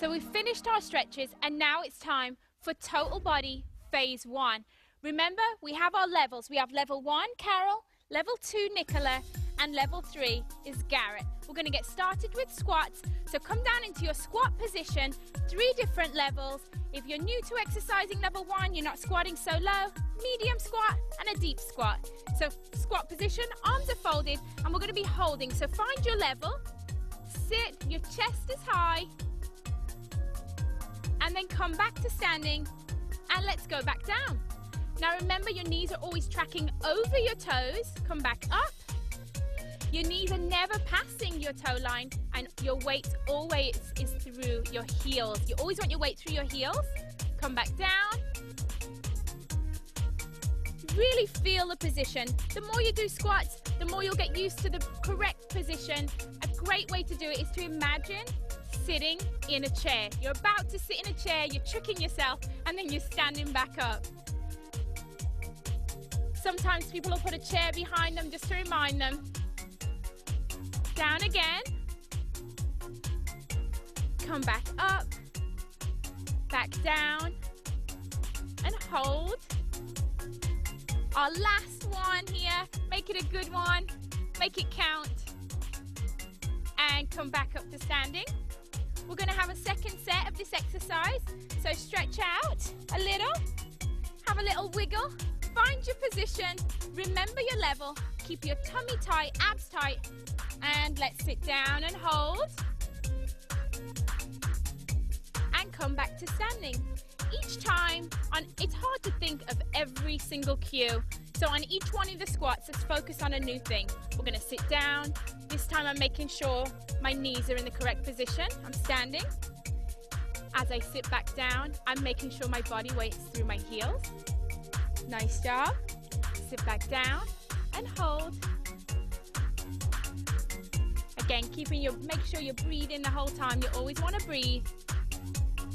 So we've finished our stretches and now it's time for total body phase 1. Remember, we have our levels. We have level 1, Carol, level 2, Nicola, and level 3 is Garrett. We're going to get started with squats. So come down into your squat position, 3 different levels. If you're new to exercising level 1, you're not squatting so low, medium squat and a deep squat. So squat position, arms are folded, and we're going to be holding. So find your level, sit, your chest is high, and then come back to standing, and let's go back down. Now remember, your knees are always tracking over your toes. Come back up. Your knees are never passing your toe line, and your weight always is through your heels. You always want your weight through your heels. Come back down. Really feel the position. The more you do squats, the more you'll get used to the correct position. A great way to do it is to imagine sitting in a chair. You're about to sit in a chair, you're tricking yourself, and then you're standing back up. Sometimes people will put a chair behind them just to remind them. Down again. Come back up. Back down. And hold. Our last one here. Make it a good one. Make it count. And come back up to standing. We're going to have a second set of this exercise. So stretch out a little. Have a little wiggle. Find your position. Remember your level. Keep your tummy tight, abs tight. And let's sit down and hold. And come back to standing. Each time, it's hard to think of every single cue. So on each one of the squats, let's focus on a new thing. We're going to sit down. This time I'm making sure my knees are in the correct position. I'm standing. As I sit back down, I'm making sure my body weight is through my heels. Nice job. Sit back down and hold. Again, make sure you're breathing the whole time. You always want to breathe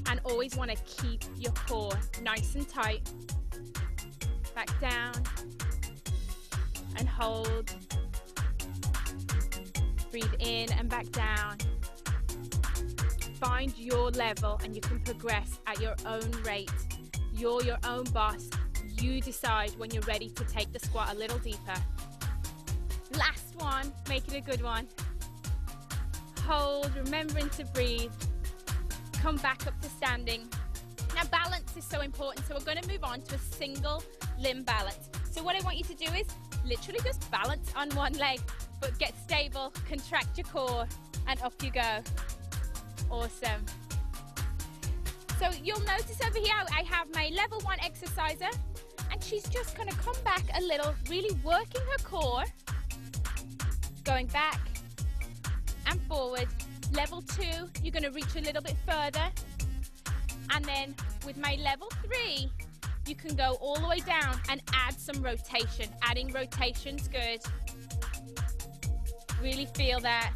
and always want to keep your core nice and tight. Back down and hold. Breathe in and back down. Find your level and you can progress at your own rate. You're your own boss. You decide when you're ready to take the squat a little deeper. Last one, make it a good one. Hold, remembering to breathe. Come back up to standing. Now balance is so important, so we're going to move on to a single limb balance. So what I want you to do is literally just balance on one leg, but get stable, contract your core, and up you go. Awesome. So you'll notice over here I have my level 1 exerciser, and she's just going to come back a little, really working her core, going back and forward. Level 2, you're going to reach a little bit further, and then with my level 3, you can go all the way down and add some rotation. Adding rotation's good. Really feel that.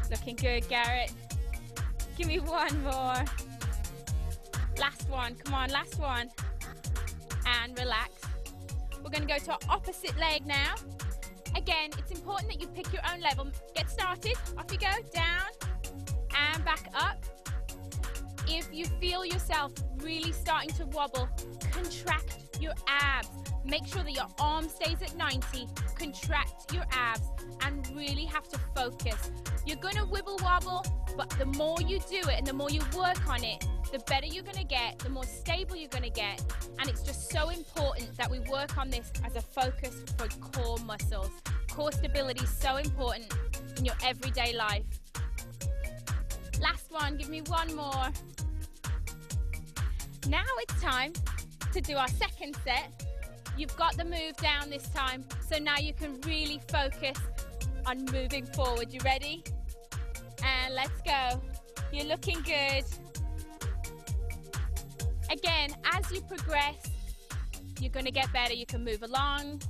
Looking good, Garrett. Give me one more. Last one, come on, last one. And relax. We're going to go to our opposite leg now. Again, it's important that you pick your own level. Get started, off you go, down and back up. If you feel yourself really starting to wobble, contract your abs. Make sure that your arm stays at 90, contract your abs and really have to focus. You're going to wibble wobble, but the more you do it and the more you work on it, the better you're going to get, the more stable you're going to get. And it's just so important that we work on this as a focus for core muscles. Core stability is so important in your everyday life. Last one, give me one more. Now it's time to do our second set. You've got the move down this time, so now you can really focus on moving forward. You ready? And let's go. You're looking good. Again, as you progress, you're going to get better. You can move along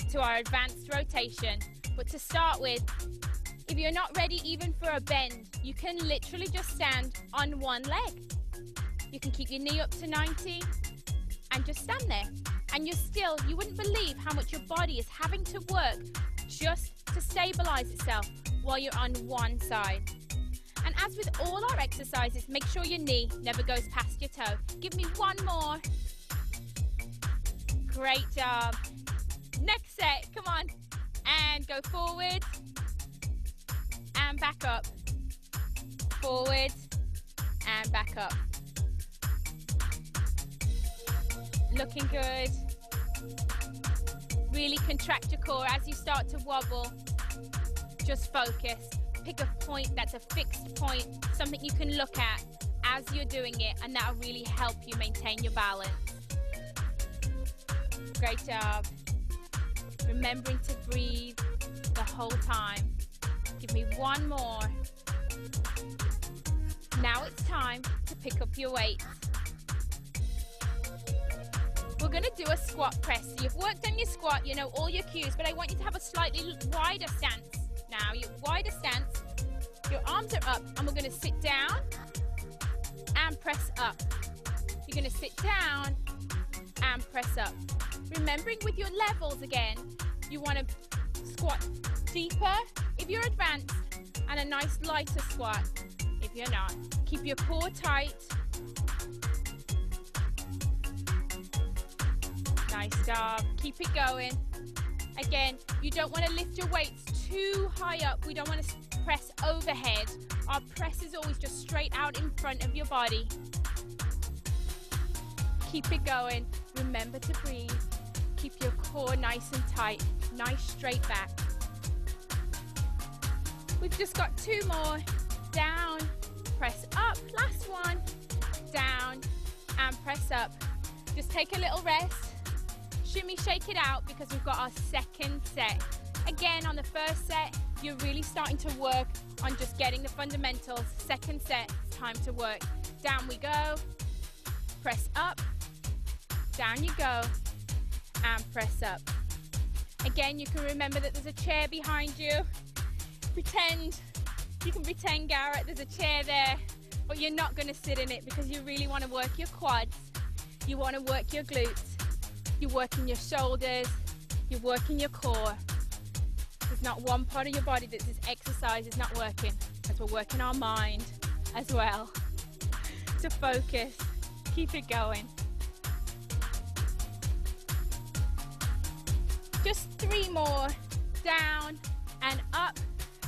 to our advanced rotation. But to start with, if you're not ready even for a bend, you can literally just stand on one leg. You can keep your knee up to 90 and just stand there. And you wouldn't believe how much your body is having to work just to stabilize itself while you're on one side. And as with all our exercises, make sure your knee never goes past your toe. Give me one more. Great job. Next set, come on. And go forward. And back up. Forward. And back up. Looking good. Really contract your core as you start to wobble. Just focus. Pick a point that's a fixed point, something you can look at as you're doing it, and that'll really help you maintain your balance. Great job. Remembering to breathe the whole time. Give me one more. Now it's time to pick up your weights. We're going to do a squat press. So you've worked on your squat, you know all your cues, but I want you to have a slightly wider stance. Now, your wider stance, your arms are up, and we're going to sit down and press up. You're going to sit down and press up. Remembering with your levels again, you want to squat deeper if you're advanced, and a nice lighter squat if you're not. Keep your core tight. Nice job. Keep it going. Again, you don't want to lift your weights too high up. We don't want to press overhead. Our press is always just straight out in front of your body. Keep it going. Remember to breathe. Keep your core nice and tight. Nice straight back. We've just got two more. Down, press up. Last one. Down and press up. Just take a little rest. Shimmy, shake it out, because we've got our second set. Again, on the first set, you're really starting to work on just getting the fundamentals. Second set, it's time to work. Down we go. Press up. Down you go. And press up. Again, you can remember that there's a chair behind you. You can pretend, Garrett, there's a chair there, but you're not going to sit in it, because you really want to work your quads. You want to work your glutes. You're working your shoulders, you're working your core. There's not one part of your body that this exercise is not working, because we're working our mind as well. To focus, keep it going. Just three more, down and up.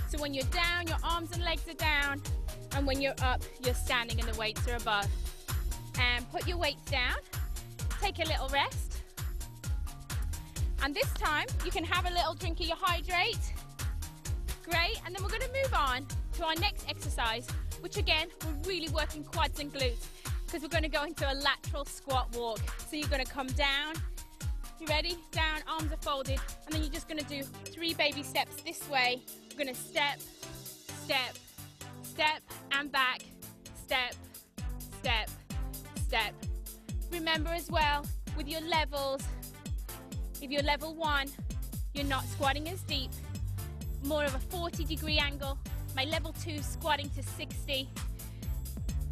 So when you're down, your arms and legs are down, and when you're up, you're standing and the weights are above. And put your weights down, take a little rest. And this time, you can have a little drink of your hydrate. Great, and then we're going to move on to our next exercise, which again, we're really working quads and glutes, because we're going to go into a lateral squat walk. So you're going to come down. You ready? Down, arms are folded, and then you're just going to do 3 baby steps this way. We're going to step, step, step, and back. Step, step, step. Remember as well, with your levels, if you're level 1, you're not squatting as deep, more of a 40-degree angle. My level 2 is squatting to 60.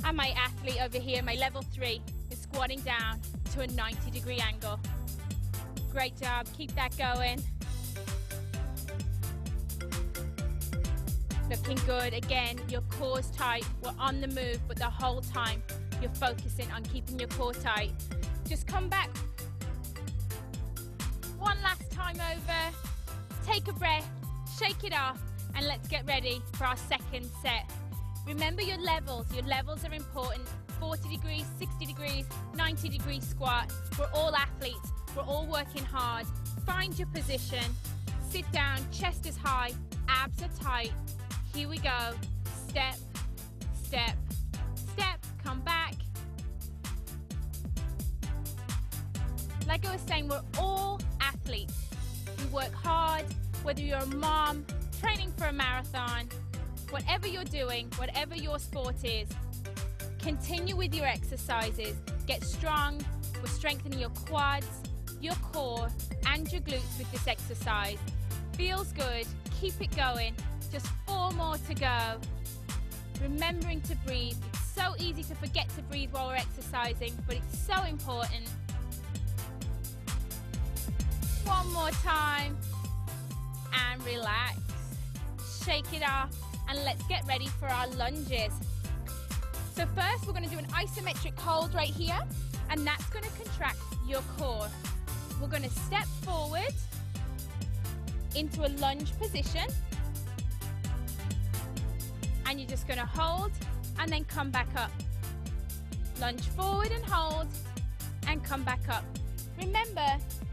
And my athlete over here, my level 3, is squatting down to a 90-degree angle. Great job, keep that going. Looking good. Again, your core's tight. We're on the move, but the whole time you're focusing on keeping your core tight. Just come back. One last time over, take a breath, shake it off, and let's get ready for our second set. Remember your levels are important. 40 degrees, 60 degrees, 90 degree squat. We're all athletes, we're all working hard. Find your position, sit down, chest is high, abs are tight. Here we go, step, step, step, come back. Like I was saying, we're all athletes. We work hard, whether you're a mom, training for a marathon, whatever you're doing, whatever your sport is, continue with your exercises. Get strong. We're strengthening your quads, your core, and your glutes with this exercise. Feels good. Keep it going. Just 4 more to go. Remembering to breathe. It's so easy to forget to breathe while we're exercising, but it's so important. One more time, and relax. Shake it off, and let's get ready for our lunges. So first we're going to do an isometric hold right here, and that's going to contract your core. We're going to step forward into a lunge position, and you're just going to hold and then come back up. Lunge forward and hold and come back up. Remember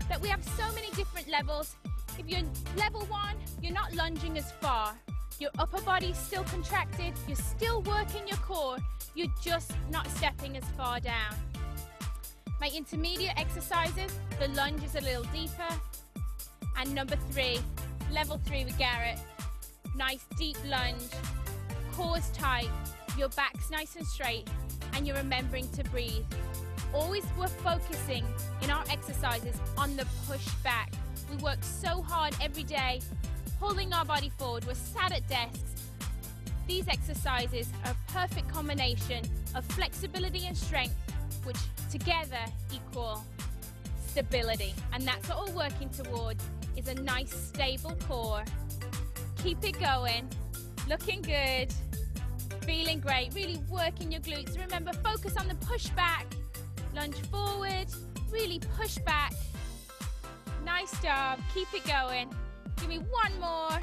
that we have so many different levels. If you're level 1, you're not lunging as far. Your upper body's still contracted, you're still working your core, you're just not stepping as far down. My intermediate exercises, the lunge is a little deeper. And number 3, level 3 with Garrett. Nice deep lunge, core's tight, your back's nice and straight, and you're remembering to breathe. Always we're focusing in our exercises on the push back. We work so hard every day, pulling our body forward. We're sat at desks. These exercises are a perfect combination of flexibility and strength, which together equal stability. And that's what we're working toward, is a nice stable core. Keep it going, looking good, feeling great, really working your glutes. Remember, focus on the push back. Lunge forward, really push back. Nice job, keep it going. Give me one more.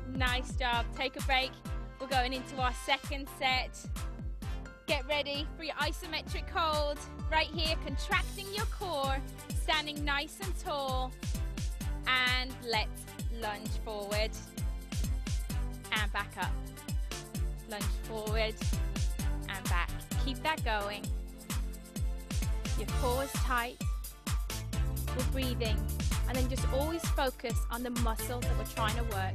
Nice job, take a break. We're going into our second set. Get ready for your isometric hold. Right here, contracting your core, standing nice and tall. And let's lunge forward and back up. Lunge forward and back. Keep that going. Your core is tight. We're breathing. And then just always focus on the muscle that we're trying to work.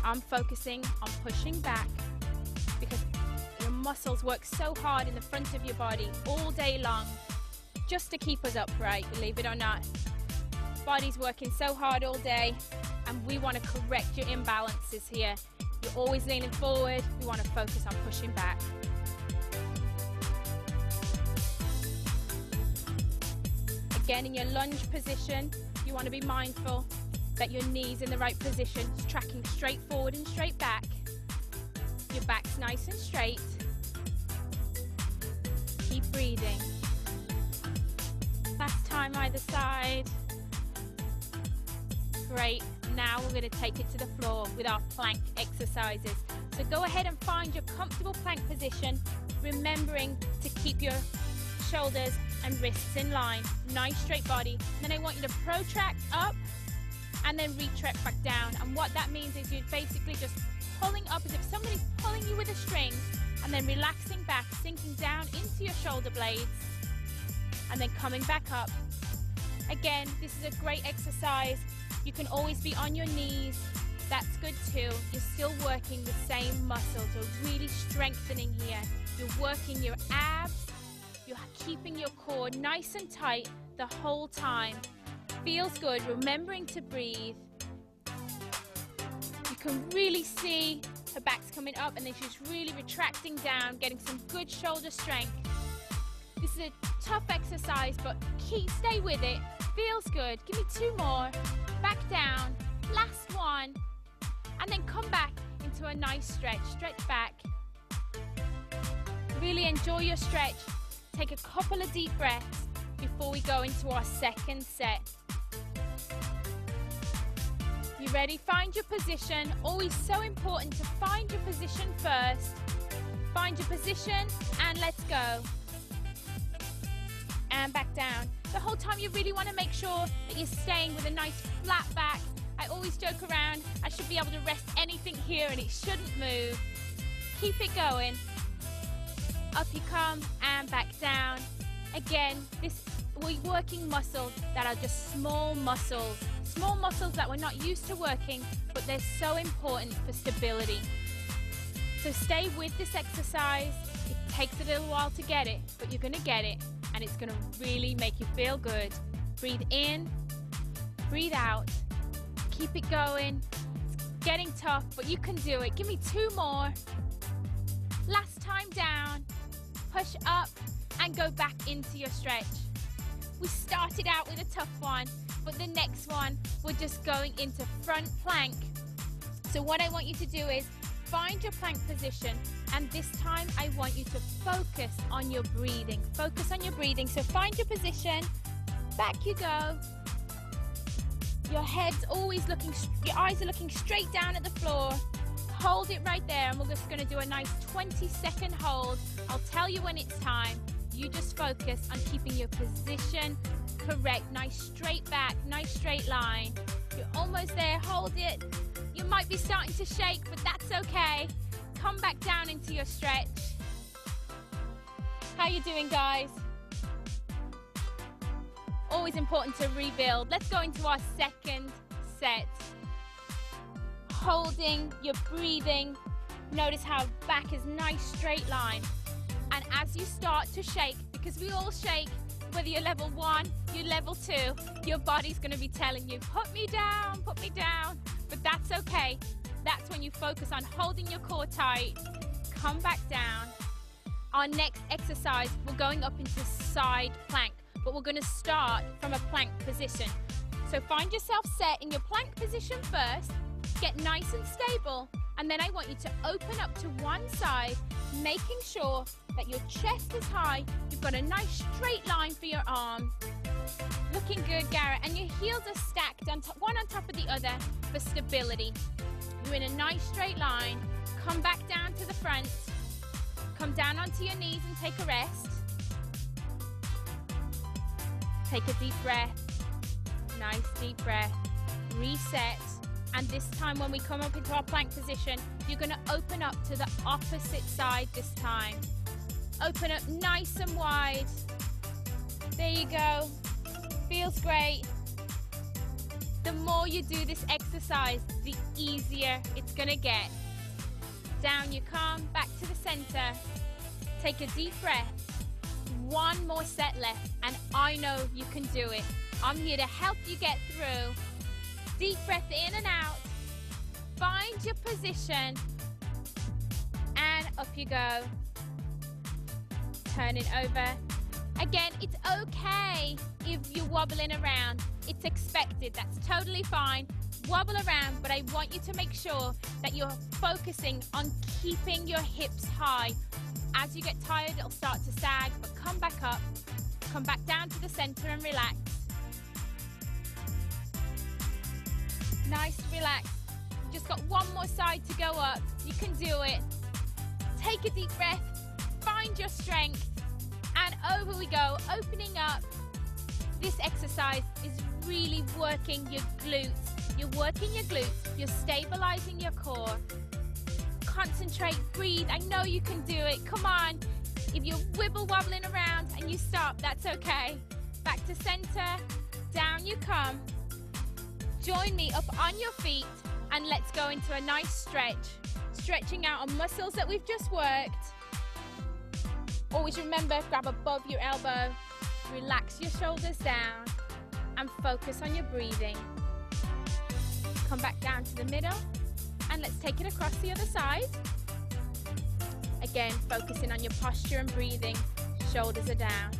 I'm focusing on pushing back because your muscles work so hard in the front of your body all day long just to keep us upright, believe it or not. Body's working so hard all day, and we want to correct your imbalances here. You're always leaning forward. We want to focus on pushing back. Again, in your lunge position, you want to be mindful that your knee's in the right position, it's tracking straight forward and straight back. Your back's nice and straight. Keep breathing. Last time either side. Great. Now we're going to take it to the floor with our plank exercises. So go ahead and find your comfortable plank position, remembering to keep your shoulders and wrists in line. Nice straight body. Then I want you to protract up and then retract back down. And what that means is you're basically just pulling up as if somebody's pulling you with a string, and then relaxing back, sinking down into your shoulder blades, and then coming back up. Again, this is a great exercise. You can always be on your knees. That's good too. You're still working the same muscles. You're really strengthening here. You're working your abs. You're keeping your core nice and tight the whole time. Feels good. Remembering to breathe. You can really see her back's coming up, and then she's really retracting down, getting some good shoulder strength. This is a tough exercise, but stay with it. Feels good. Give me 2 more. Back down. Last one. And then come back into a nice stretch. Stretch back. Really enjoy your stretch. Take a couple of deep breaths before we go into our second set. You ready? Find your position. Always so important to find your position first. Find your position and let's go. And back down. The whole time you really want to make sure that you're staying with a nice flat back. I always joke around, I should be able to rest anything here and it shouldn't move. Keep it going. Up you come and back down. Again, we're working muscles that are just small muscles. Small muscles that we're not used to working, but they're so important for stability. So stay with this exercise. It takes a little while to get it, but you're gonna get it, and it's gonna really make you feel good. Breathe in, breathe out. Keep it going. It's getting tough, but you can do it. Give me 2 more. Last time down. Push up and go back into your stretch. We started out with a tough one, but the next one, we're just going into front plank. So what I want you to do is find your plank position, and this time I want you to focus on your breathing. Focus on your breathing. So find your position, back you go. Your head's always looking, your eyes are looking straight down at the floor. Hold it right there, and we're just gonna do a nice 20-second hold. I'll tell you when it's time. You just focus on keeping your position correct. Nice straight back, nice straight line. You're almost there, hold it. You might be starting to shake, but that's okay. Come back down into your stretch. How you doing, guys? Always important to rebuild. Let's go into our second set. Holding, you're breathing. Notice how back is nice straight line. And as you start to shake, because we all shake, whether you're level 1, you're level 2, your body's gonna be telling you, put me down, but that's okay. That's when you focus on holding your core tight. Come back down. Our next exercise, we're going up into side plank, but we're gonna start from a plank position. So find yourself set in your plank position first, get nice and stable, and then I want you to open up to one side, making sure that your chest is high, you've got a nice straight line for your arm. Looking good, Garrett, and your heels are stacked on top, one on top of the other for stability. You're in a nice straight line. Come back down to the front. Come down onto your knees and take a rest. Take a deep breath. Nice deep breath. Reset. And this time when we come up into our plank position, you're gonna open up to the opposite side this time. Open up nice and wide. There you go. Feels great. The more you do this exercise, the easier it's gonna get. Down you come, back to the center. Take a deep breath. One more set left, and I know you can do it. I'm here to help you get through. Deep breath in and out. Find your position, and up you go. Turn it over. Again, it's okay if you're wobbling around. It's expected, that's totally fine. Wobble around, but I want you to make sure that you're focusing on keeping your hips high. As you get tired, it'll start to sag, but come back up. Come back down to the center and relax. Nice, relax. You just got one more side to go up. You can do it. Take a deep breath. Find your strength. And over we go, opening up. This exercise is really working your glutes. You're working your glutes. You're stabilizing your core. Concentrate, breathe. I know you can do it. Come on. If you're wibble wobbling around and you stop, that's okay. Back to center. Down you come. Join me up on your feet and let's go into a nice stretch. Stretching out on muscles that we've just worked. Always remember, grab above your elbow, relax your shoulders down, and focus on your breathing. Come back down to the middle, and let's take it across the other side. Again, focusing on your posture and breathing. Shoulders are down.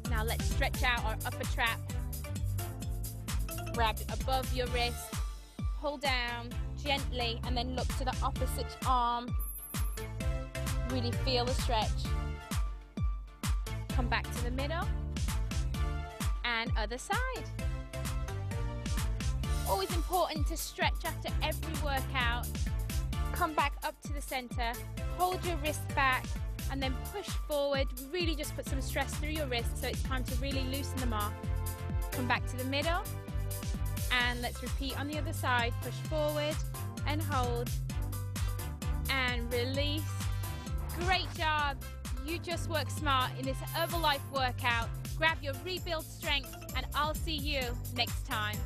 Now let's stretch out our upper trap. Grab it above your wrist, pull down gently, and then look to the opposite arm. Really feel the stretch. Come back to the middle, and other side. Always important to stretch after every workout. Come back up to the center, hold your wrist back, and then push forward. Really just put some stress through your wrist, so it's time to really loosen them off. Come back to the middle, and let's repeat on the other side. Push forward and hold, and release. Great job. You just work smart in this Herbalife workout. Grab your rebuild strength, and I'll see you next time.